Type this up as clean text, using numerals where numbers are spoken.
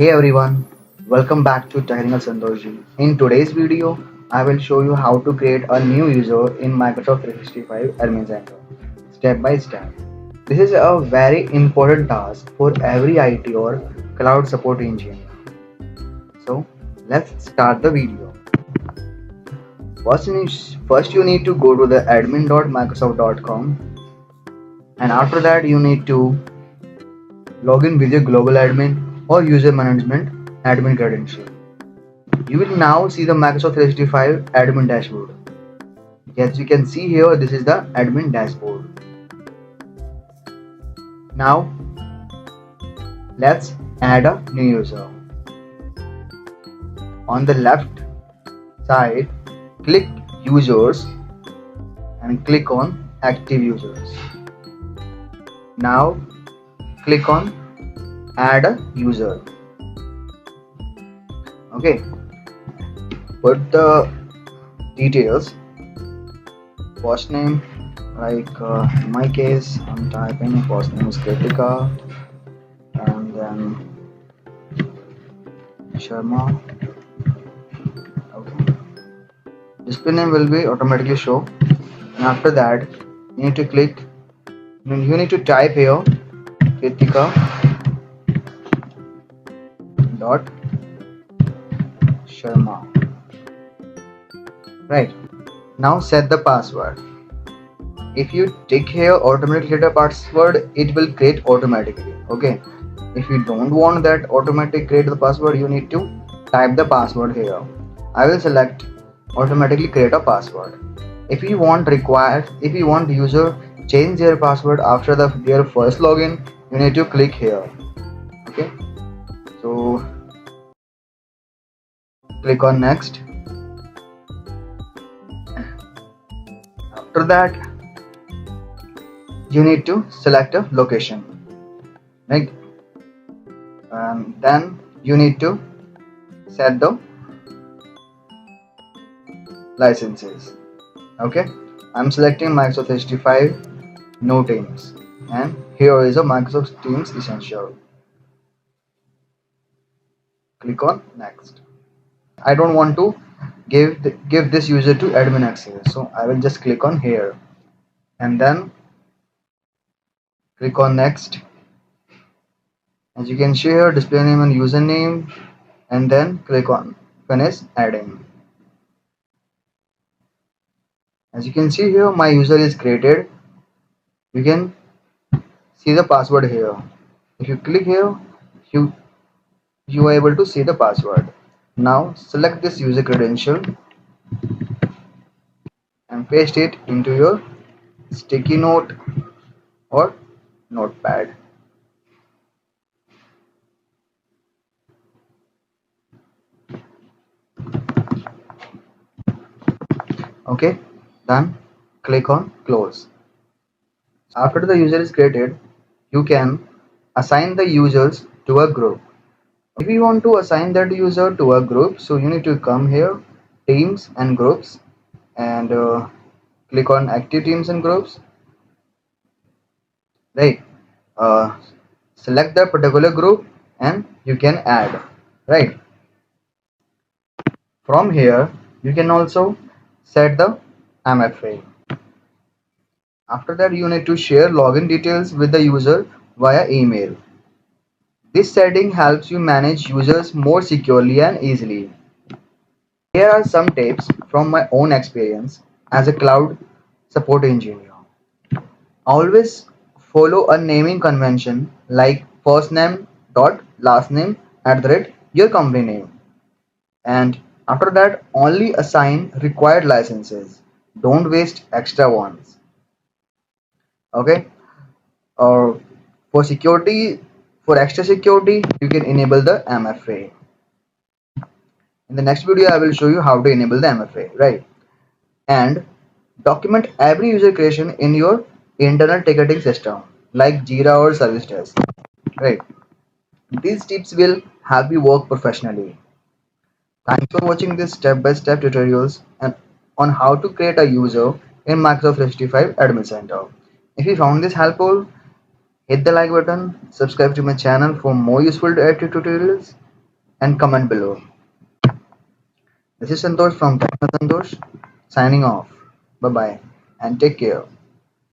Hey everyone, welcome back to technical-santosh-ji. In today's video, I will show you how to create a new user in Microsoft 365 Admin Center, step by step. This is a very important task for every IT or cloud support engineer. So, let's start the video. First you need to go to the admin.microsoft.com, and after that you need to log in with your global admin or user management admin credential. You will now see the Microsoft 365 admin dashboard. As you can see here, this is the admin dashboard. Now let's add a new user. On the left side, click users and click on active users. Now click on add a user. Okay, put the details. First name, in my case, I'm typing first name is Kritika, and then Sharma. Okay. Display name will be automatically show, and after that, you need to click. You need to type here Kritika dot Sharma. Right. Now set the password. If you tick here automatically create a password, it will create automatically. Okay. If you don't want that automatic create the password, you need to type the password here. I will select automatically create a password. If you want user change their password after their first login, you need to click here. Okay. So click on next. After that, you need to select a location, right? And then you need to set the licenses. Okay, I'm selecting Microsoft 365 no Teams, and here is a Microsoft Teams Essential. Click on next. I don't want to give this user to admin access, so I will just click on here and then click on next. As you can see here, display name and username, and then click on finish adding. As you can see here, my user is created. You can see the password here. If you click here, you you are able to see the password. Now select this user credential and paste it into your sticky note or notepad. Okay, then click on close. After the user is created, you can assign the users to a group. If you want to assign that user to a group, so you need to come here, teams and groups, and click on active teams and groups. Right. Uh, Select the particular group and you can add. Right. From here, you can also set the MFA. After that, you need to share login details with the user via email. This setting helps you manage users more securely and easily. Here are some tips from my own experience as a cloud support engineer. Always follow a naming convention like first name dot last name at the rate your company name. And after that, only assign required licenses. Don't waste extra ones. Okay. Or for security, for extra security, you can enable the MFA. In the next video, I will show you how to enable the MFA, right? And document every user creation in your internal ticketing system like Jira or Service Desk, right? These tips will help you work professionally. Thanks for watching this step-by-step tutorials and on how to create a user in Microsoft 365 Admin Center. If you found this helpful, hit the like button, subscribe to my channel for more useful IT tutorials, and comment below. This is Santosh from Technical-Santosh signing off. Bye bye and take care.